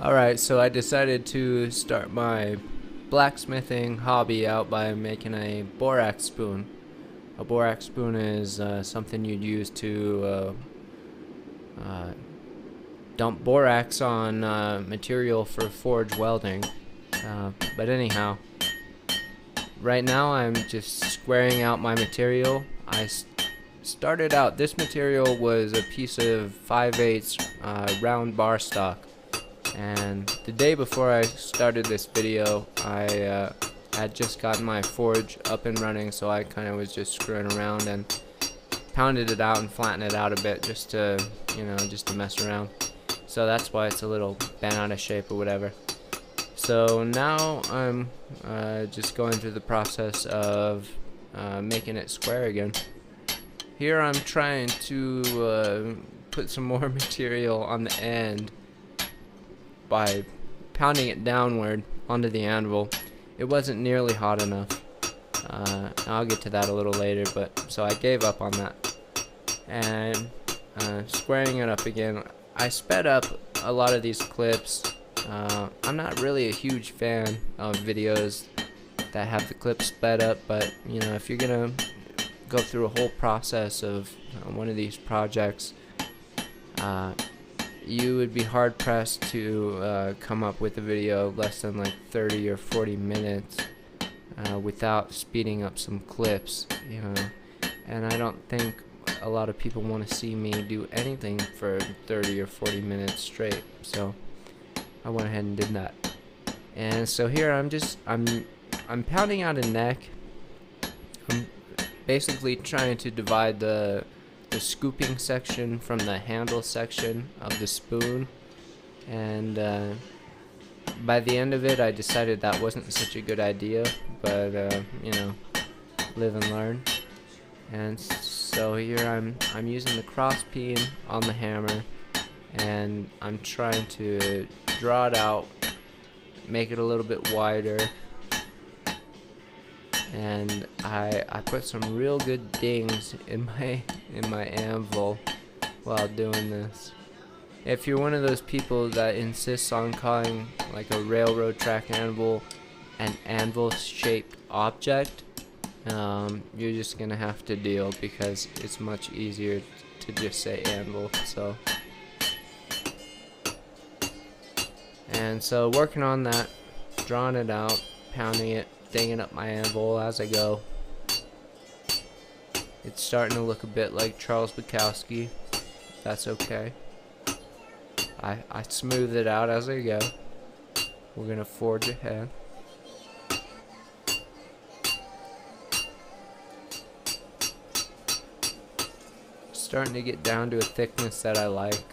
Alright, so I decided to start my blacksmithing hobby out by making a borax spoon. A borax spoon is something you'd use to dump borax on material for forge welding. But anyhow, right now I'm just squaring out my material. Started out, this material was a piece of 5/8 round bar stock. And the day before I started this video, I had just gotten my forge up and running, so I kind of was just screwing around and pounded it out and flattened it out a bit just to, just to mess around. So that's why it's a little bent out of shape or whatever. So now I'm just going through the process of making it square again. Here I'm trying to put some more material on the end by pounding it downward onto the anvil. It wasn't nearly hot enough. I'll get to that a little later, but so I gave up on that. And squaring it up again, I sped up a lot of these clips. I'm not really a huge fan of videos that have the clips sped up, but if you're gonna go through a whole process of one of these projects, you would be hard pressed to come up with a video less than like 30 or 40 minutes without speeding up some clips, and I don't think a lot of people want to see me do anything for 30 or 40 minutes straight, so I went ahead and did that. And so here I'm pounding out a neck. I'm basically trying to divide the scooping section from the handle section of the spoon, and by the end of it I decided that wasn't such a good idea, but live and learn. And so here I'm using the cross peen on the hammer, and I'm trying to draw it out, make it a little bit wider, and I put some real good dings in my anvil while doing this. If you're one of those people that insists on calling like a railroad track anvil an anvil shaped object, you're just gonna have to deal, because it's much easier to just say anvil. So working on that, drawing it out, pounding it, dinging up my anvil as I go. It's starting to look a bit like Charles Bukowski. That's okay. I smooth it out as I go. We're gonna forge ahead. Starting to get down to a thickness that I like.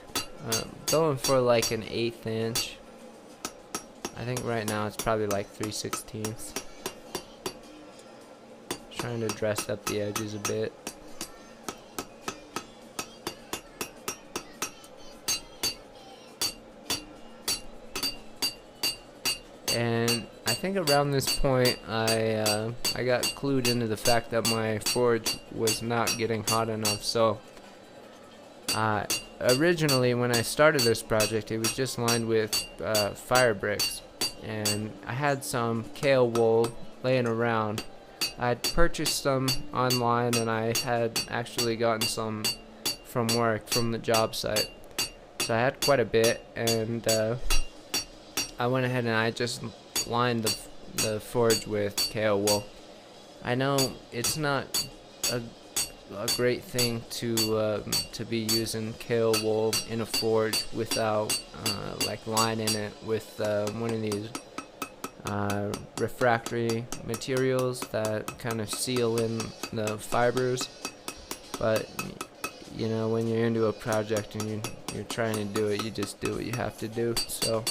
Going for like an 1/8 inch. I think right now it's probably like 3/16. Trying to dress up the edges a bit. And I think around this point I got clued into the fact that my forge was not getting hot enough. So originally when I started this project, it was just lined with fire bricks, and I had some kale wool laying around. I'd purchased some online, and I had actually gotten some from work, from the job site. So I had quite a bit, and I went ahead and I just lined the forge with kale wool. I know it's not a great thing to be using kale wool in a forge without like lining it with one of these refractory materials that kind of seal in the fibers, but when you're into a project and you're trying to do it, you just do what you have to do. So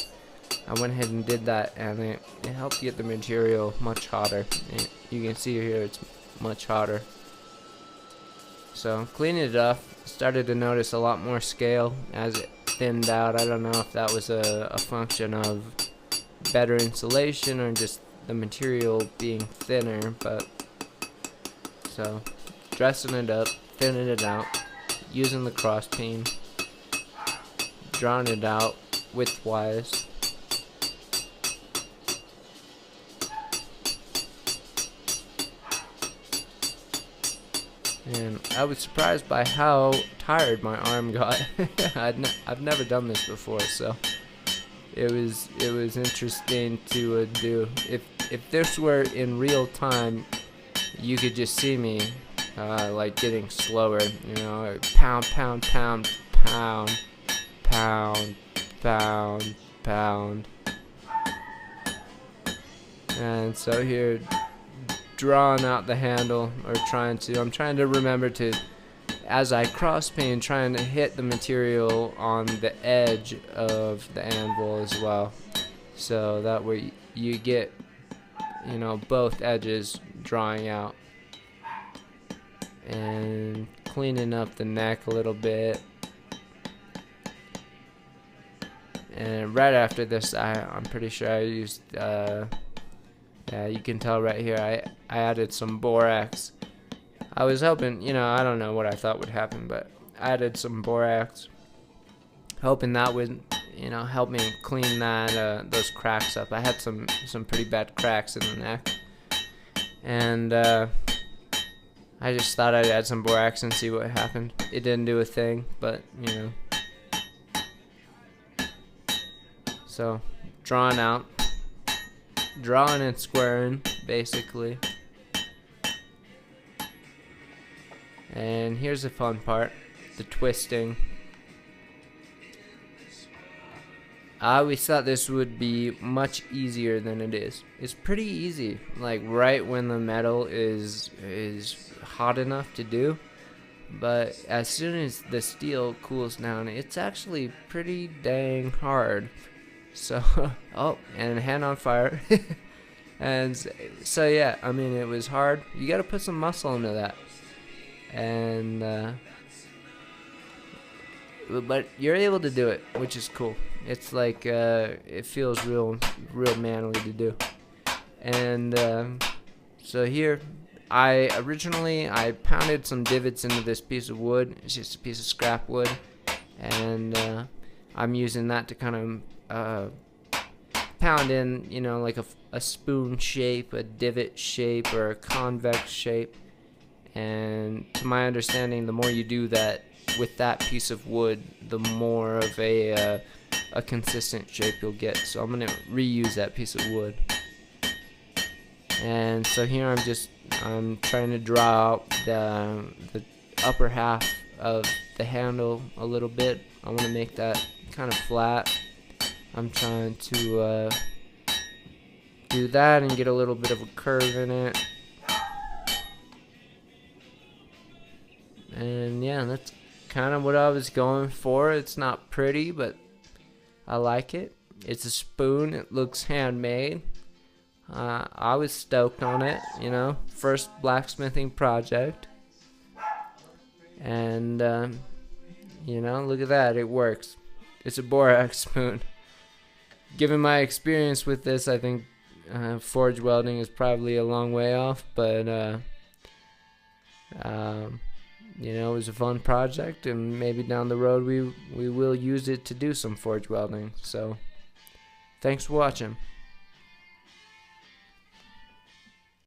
I went ahead and did that, and it helped get the material much hotter. You can see here it's much hotter. So cleaning it up, started to notice a lot more scale as it thinned out. I don't know if that was a function of better insulation or just the material being thinner, but so dressing it up, thinning it out, using the cross peen, drawing it out widthwise, and I was surprised by how tired my arm got. I've never done this before, so it was interesting to do. If this were in real time, you could just see me like getting slower, you know, pound, pound, pound, pound, pound, pound, pound. And so here, drawing out the handle, or I'm trying to remember to, as I cross paint, trying to hit the material on the edge of the anvil as well, so that way you get, you know, both edges drawing out. And cleaning up the neck a little bit. And right after this, I'm pretty sure I used, yeah, you can tell right here, I added some borax. I was hoping, you know, I don't know what I thought would happen, but I added some borax, hoping that would, you know, help me clean that those cracks up. I had some pretty bad cracks in the neck, and I just thought I'd add some borax and see what happened. It didn't do a thing, but you know. So drawing and squaring basically. And here's the fun part, the twisting. I always thought this would be much easier than it is. It's pretty easy, like right when the metal is hot enough to do. But as soon as the steel cools down, it's actually pretty dang hard. So, oh, and hand on fire. And so yeah, I mean, it was hard. You gotta put some muscle into that. And but you're able to do it, which is cool. It's like it feels real manly to do. And so here, I pounded some divots into this piece of wood. It's just a piece of scrap wood, and I'm using that to kind of pound in, you know, like a spoon shape, a divot shape, or a convex shape. And to my understanding, the more you do that with that piece of wood, the more of a consistent shape you'll get. So I'm gonna reuse that piece of wood. And so here I'm trying to draw out the upper half of the handle a little bit. I want to make that kind of flat. I'm trying to do that and get a little bit of a curve in it. And yeah, that's kind of what I was going for. It's not pretty, but I like it. It's a spoon. It looks handmade. I was stoked on it, you know. First blacksmithing project. And, you know, look at that. It works. It's a borax spoon. Given my experience with this, I think forge welding is probably a long way off. But, you know, it was a fun project, and maybe down the road we will use it to do some forge welding. So, thanks for watching.